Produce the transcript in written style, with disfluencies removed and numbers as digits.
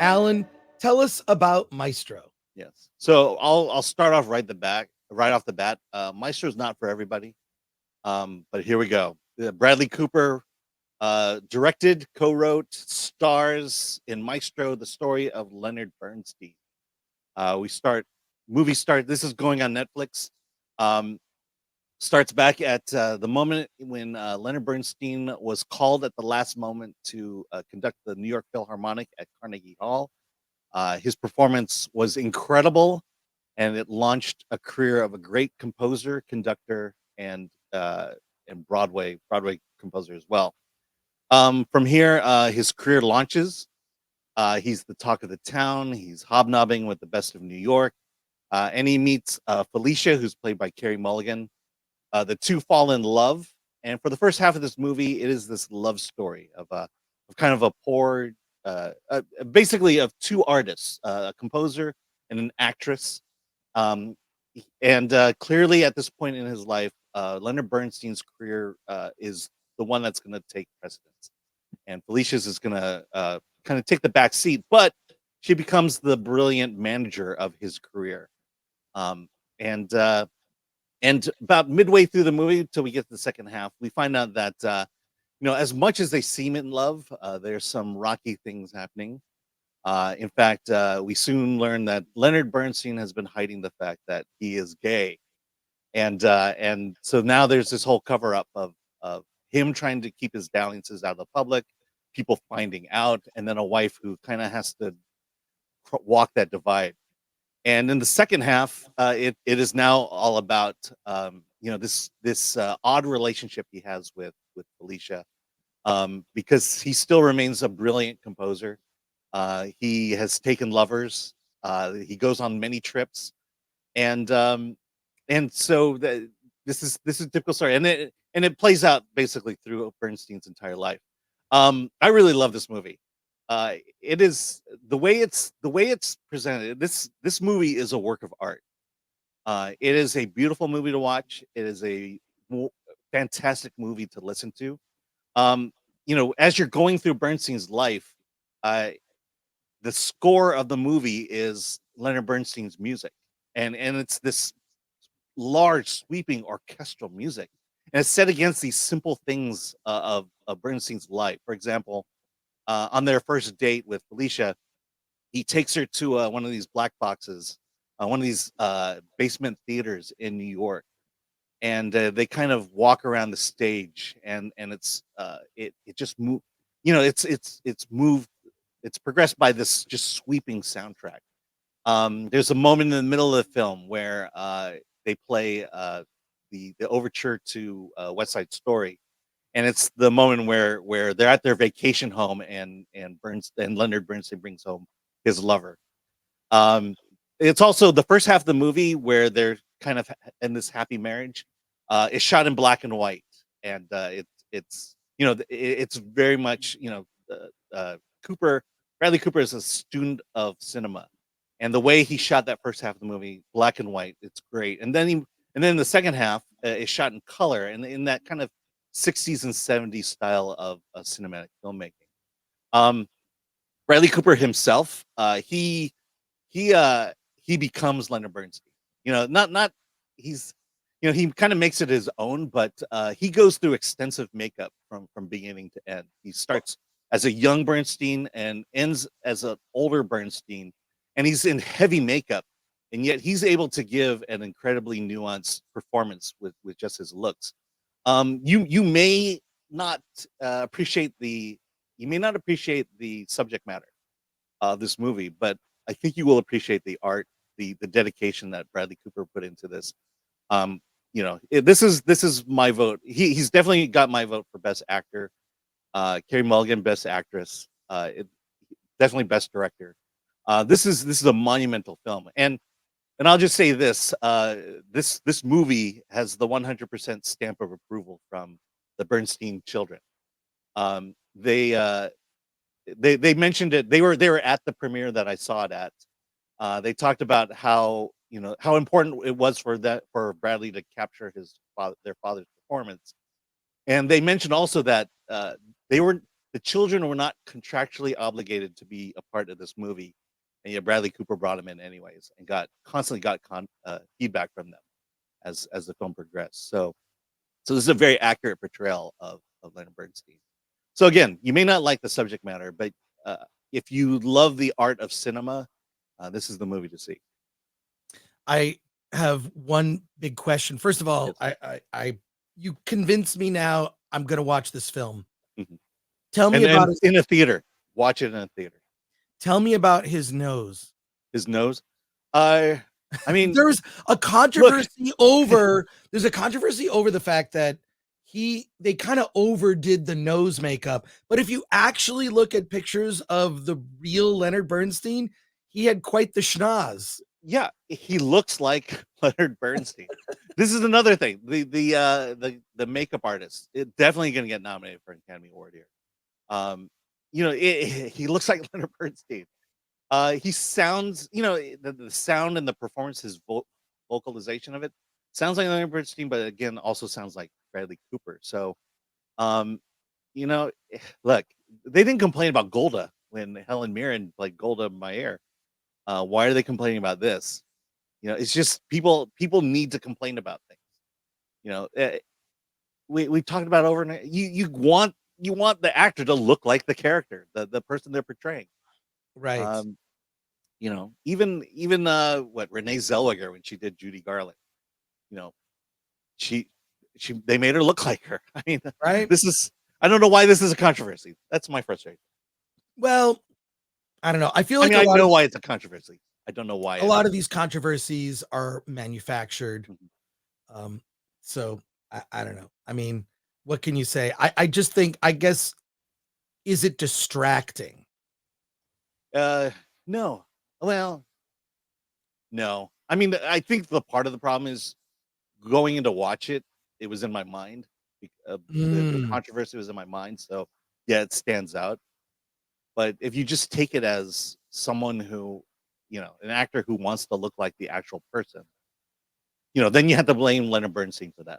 Alan, tell us about Maestro. Yes. So I'll start off right off the bat. Maestro is not for everybody. But here we go. Bradley Cooper directed, co-wrote, stars in Maestro, the story of Leonard Bernstein. We start movie start. This is going on Netflix. Um, Starts back at the moment when Leonard Bernstein was called at the last moment to conduct the New York Philharmonic at Carnegie Hall. His performance was incredible, and it launched a career of a great composer, conductor, and Broadway composer as well. From here, his career launches. He's the talk of the town. He's hobnobbing with the best of New York, and he meets Felicia, who's played by Carey Mulligan. The two fall in love, and for the first half of this movie, it is this love story of kind of a poor, basically of two artists, a composer and an actress. Um, and clearly, at this point in his life, Leonard Bernstein's career is the one that's going to take precedence, and Felicia's is going to kind of take the back seat, but she becomes the brilliant manager of his career. Um, and and about midway through the movie, till we get to the second half, we find out that as much as they seem in love, there's some rocky things happening. In fact, we soon learn that Leonard Bernstein has been hiding the fact that he is gay, and so now there's this whole cover up of him trying to keep his dalliances out of the public, people finding out, and then a wife who kind of has to walk that divide. And in the second half, it is now all about this odd relationship he has with Felicia, because he still remains a brilliant composer. He has taken lovers. He goes on many trips, and so this is a typical story, and it plays out basically through Bernstein's entire life. I really love this movie. It is the way it's presented. This movie is a work of art. It is a beautiful movie to watch. It is a mo- fantastic movie to listen to. Um, as you're going through Bernstein's life, uh, the score of the movie is Leonard Bernstein's music, and it's this large, sweeping orchestral music, and it's set against these simple things of Bernstein's life. For example, on their first date with Felicia, he takes her to one of these black boxes, one of these basement theaters in New York, and they kind of walk around the stage, and it just move, it's moved, it's progressed by this just sweeping soundtrack. There's a moment in the middle of the film where they play the overture to West Side Story, and it's the moment where they're at their vacation home, and Leonard Bernstein brings home his lover. Um, it's also the first half of the movie where they're kind of in this happy marriage. It's shot in black and white, and it's very much Cooper Bradley Cooper is a student of cinema, and the way he shot that first half of the movie, black and white, it's great. And then the second half is shot in color, and in that kind of 60s and 70s style of cinematic filmmaking. Um, Bradley Cooper himself, he uh he becomes Leonard Bernstein. Not he's he kind of makes it his own, but he goes through extensive makeup from beginning to end. He starts as a young Bernstein and ends as an older Bernstein, and he's in heavy makeup, and yet he's able to give an incredibly nuanced performance with just his looks. You may not appreciate the you may not appreciate the subject matter of this movie, but I think you will appreciate the art, the dedication that Bradley Cooper put into this. This is my vote. He's definitely got my vote for best actor. Carey Mulligan, best actress. Definitely best director. This is a monumental film, and I'll just say this: this movie has the 100% stamp of approval from the Bernstein children. They mentioned it. They were at the premiere that I saw it at. They talked about how important it was for Bradley to capture their father's performance, and they mentioned also that they were the children were not contractually obligated to be a part of this movie, and yet Bradley Cooper brought them in anyways, and constantly got feedback from them as the film progressed. So this is a very accurate portrayal of Leonard Bernstein. So again, you may not like the subject matter, but if you love the art of cinema, this is the movie to see. I have one big question. First of all, Yes. you convinced me now. I'm going to watch this film. Mhm. Tell me And about his, in a theater. Watch it in a theater. tell me about his nose. His nose. I mean, There's a controversy over the fact that they kind of overdid the nose makeup. But if you actually look at pictures of the real Leonard Bernstein, he had quite the schnoz. yeah, he looks like Leonard Bernstein. This is another thing. The makeup artist definitely going to get nominated for an Academy Award here. He looks like Leonard Bernstein. He sounds, the sound and the performance, his vocalization of it sounds like Leonard Bernstein, but again, also sounds like Bradley Cooper. So, look, they didn't complain about Golda when Helen Mirren played Golda Meir. Why are they complaining about this? It's just people need to complain about things. We talked about over and you want the actor to look like the character, the person they're portraying. Right. Even what Renee Zellweger when she did Judy Garland, she they made her look like her. I mean, Right. I don't know why this is a controversy. That's my frustration. Well, I don't know. I feel like I know why it's a controversy. I don't know why a lot of these controversies are manufactured. So I don't know. I mean, what can you say? I just think, I guess, is it distracting? No. Well, no. I mean, I think the part of the problem is going in to watch it. It was in my mind. The controversy was in my mind. So yeah, it stands out. But if you just take it as someone who, an actor who wants to look like the actual person, then you have to blame Leonard Bernstein for that.